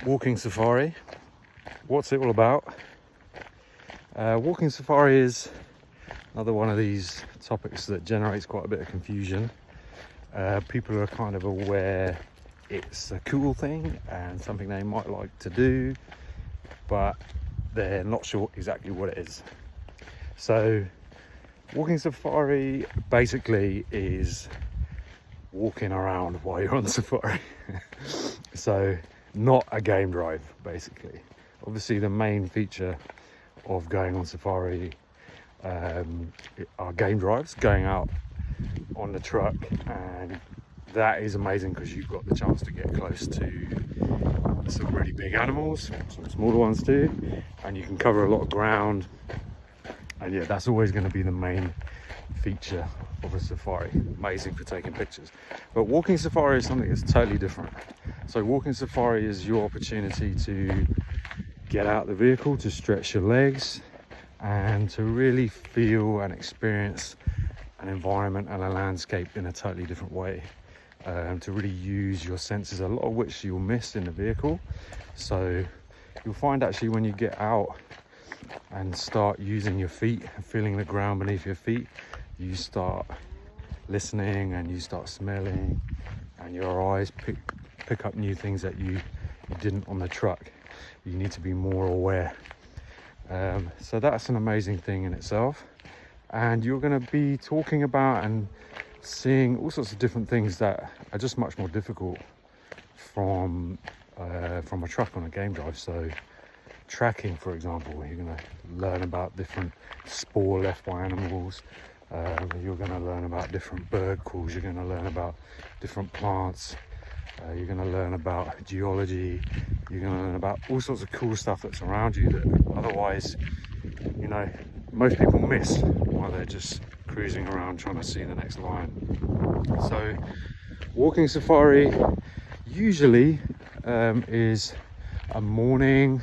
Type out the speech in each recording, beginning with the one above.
Walking safari. What's it all about? Walking safari is another one of these topics that generates quite a bit of confusion. People are kind of aware it's a cool thing and something they might like to do, but they're not sure exactly what it is. So walking safari basically is walking around while you're on safari. So not a game drive, basically. Obviously the main feature of going on safari are game drives, going out on the truck, and that is amazing because you've got the chance to get close to some really big animals, some smaller ones too, and you can cover a lot of ground. And yeah, that's always going to be the main feature of a safari. Amazing for taking pictures. But walking safari is something that's totally different. So walking safari is your opportunity to get out the vehicle, to stretch your legs, and to really feel and experience an environment and a landscape in a totally different way. To really use your senses, a lot of which you'll miss in the vehicle. So you'll find actually when you get out and start using your feet and feeling the ground beneath your feet, you start listening and you start smelling, and your eyes pick up new things that you didn't on the truck. You need to be more aware. So that's an amazing thing in itself. And you're going to be talking about and seeing all sorts of different things that are just much more difficult from a truck on a game drive. So tracking, for example, you're going to learn about different spoor left by animals. You're going to learn about different bird calls. You're going to learn about different plants. You're going to learn about geology. You're going to learn about all sorts of cool stuff that's around you that otherwise, you know, most people miss while they're just cruising around trying to see the next lion. So walking safari usually is a morning,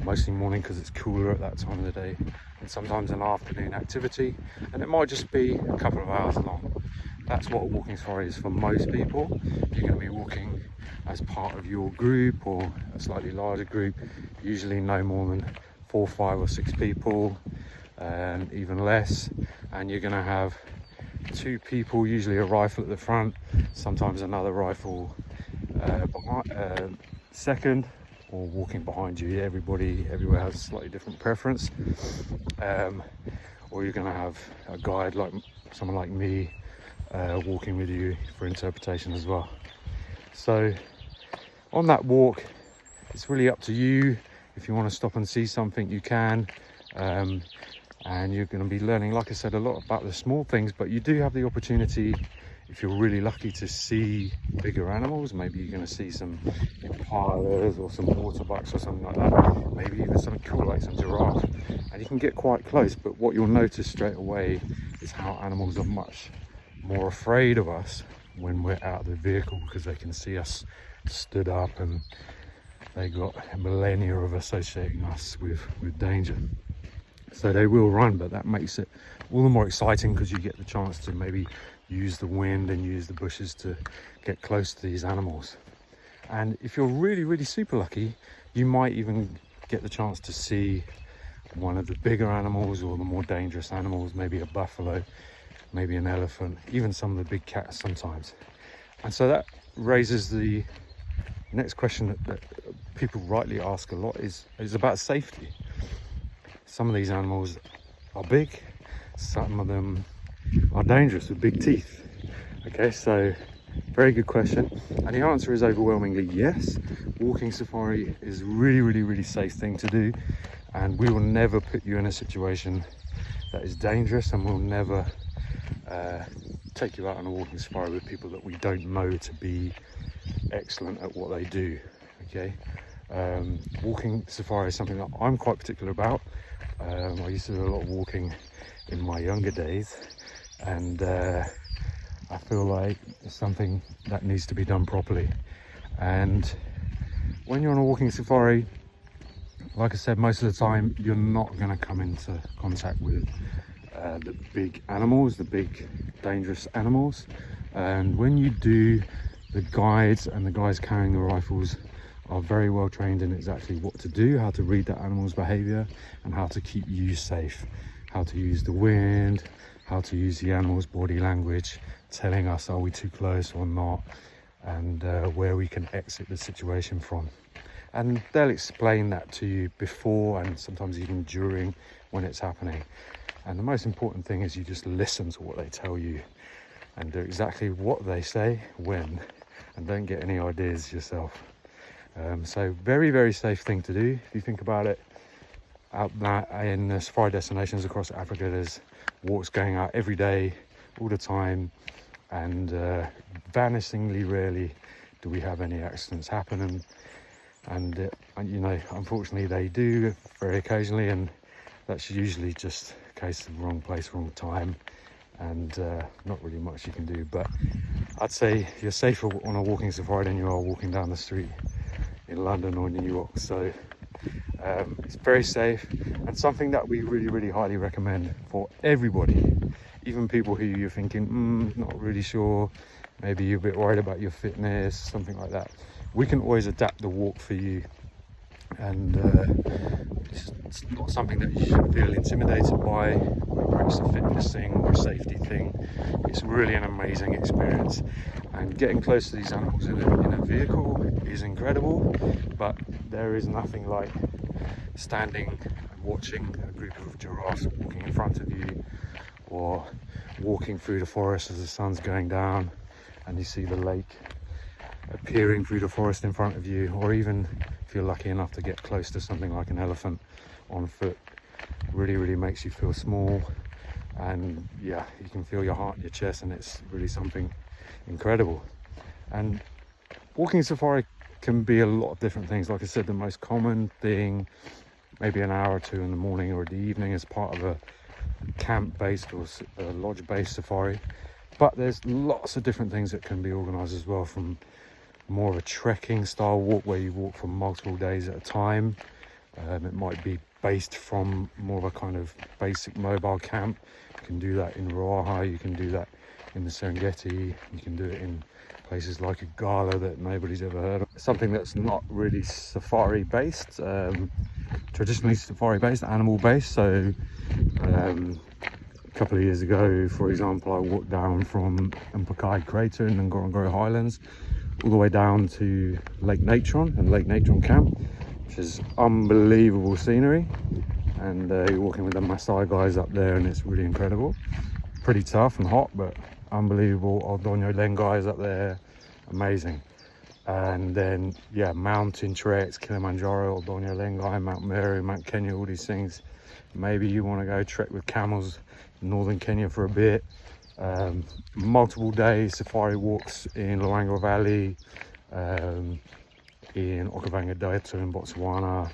mostly morning because it's cooler at that time of the day, and sometimes an afternoon activity, and it might just be a couple of hours long. That's what a walking safari is for most people. You're going to be walking as part of your group or a slightly larger group, usually no more than 4, 5 or 6 people, even less, and you're going to have 2 people, usually a rifle at the front, sometimes another rifle second, or walking behind you. Everybody everywhere has a slightly different preference. Or you're going to have a guide, like someone like me, walking with you for interpretation as well. So on that walk, it's really up to you. If you want to stop and see something, you can. And you're going to be learning, like I said, a lot about the small things, but you do have the opportunity, if you're really lucky, to see bigger animals. Maybe you're going to see some impalas or some water bucks or something like that. Maybe even something cool like some giraffe. And you can get quite close, but what you'll notice straight away is how animals are much more afraid of us when we're out of the vehicle, because they can see us stood up and they got millennia of associating us with danger. So they will run, but that makes it all the more exciting because you get the chance to maybe use the wind and use the bushes to get close to these animals. And if you're really, really super lucky, you might even get the chance to see one of the bigger animals or the more dangerous animals, maybe a buffalo, maybe an elephant, even some of the big cats sometimes. And so that raises the next question that people rightly ask a lot is about safety. Some of these animals are big, some of them are dangerous with big teeth. Okay, so very good question. And the answer is overwhelmingly yes. Walking safari is a really, really, really safe thing to do. And we will never put you in a situation that is dangerous, and we'll never take you out on a walking safari with people that we don't know to be excellent at what they do. Okay, walking safari is something that I'm quite particular about. I used to do a lot of walking in my younger days, and I feel like it's something that needs to be done properly. And when you're on a walking safari, like I said, most of the time you're not going to come into contact with the big animals, the big dangerous animals. And when you do, the guides and the guys carrying the rifles are very well trained in exactly what to do, how to read that animal's behavior, and how to keep you safe, how to use the wind, how to use the animal's body language, telling us are we too close or not, and where we can exit the situation from. And they'll explain that to you before and sometimes even during when it's happening. And the most important thing is you just listen to what they tell you and do exactly what they say when, and don't get any ideas yourself. So very, very safe thing to do. If you think about it, out there in the safari destinations across Africa, there's walks going out every day, all the time, and vanishingly rarely do we have any accidents happen. And you know, unfortunately they do very occasionally, and that's usually just a case of wrong place, wrong time, and not really much you can do. But I'd say you're safer on a walking safari than you are walking down the street in London or New York. So it's very safe, and something that we really, really highly recommend for everybody, even people who you're thinking not really sure, maybe you're a bit worried about your fitness, something like that. We can always adapt the walk for you, and it's not something that you should feel intimidated by, whether it's a fitness thing or a safety thing. It's really an amazing experience, and getting close to these animals in a vehicle is incredible, but there is nothing like standing and watching a group of giraffes walking in front of you, or walking through the forest as the sun's going down and you see the lake appearing through the forest in front of you, or even if you're lucky enough to get close to something like an elephant on foot. Really, really makes you feel small, and yeah, you can feel your heart in your chest, and it's really something incredible. And walking safari can be a lot of different things. Like I said, the most common thing, maybe an hour or two in the morning or the evening as part of a camp-based or a lodge-based safari. But there's lots of different things that can be organised as well, from more of a trekking style walk where you walk for multiple days at a time. It might be based from more of a kind of basic mobile camp. You can do that in Ruaha, you can do that in the Serengeti, you can do it in places like Igala that nobody's ever heard of. Something that's not really safari based, traditionally safari based, animal based. So a couple of years ago, for example, I walked down from Mpokai Crater in Ngorongoro Highlands all the way down to Lake Natron and Lake Natron Camp, which is unbelievable scenery, and you're walking with the Maasai guys up there, and it's really incredible. Pretty tough and hot, but unbelievable. Aldonyo Lengai up there, amazing. And then yeah, mountain treks, Kilimanjaro, Aldonyo Lengai, Mount Meru, Mount Kenya, all these things. Maybe you want to go trek with camels in northern Kenya for a bit. Multiple day safari walks in Luangwa Valley, in Okavango Delta in Botswana.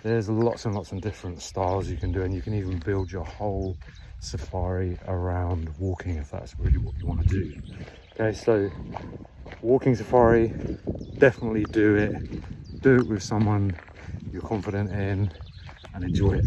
There's lots and lots of different styles you can do, and you can even build your whole safari around walking if that's really what you want to do. Okay, so walking safari, definitely do it with someone you're confident in, and enjoy it.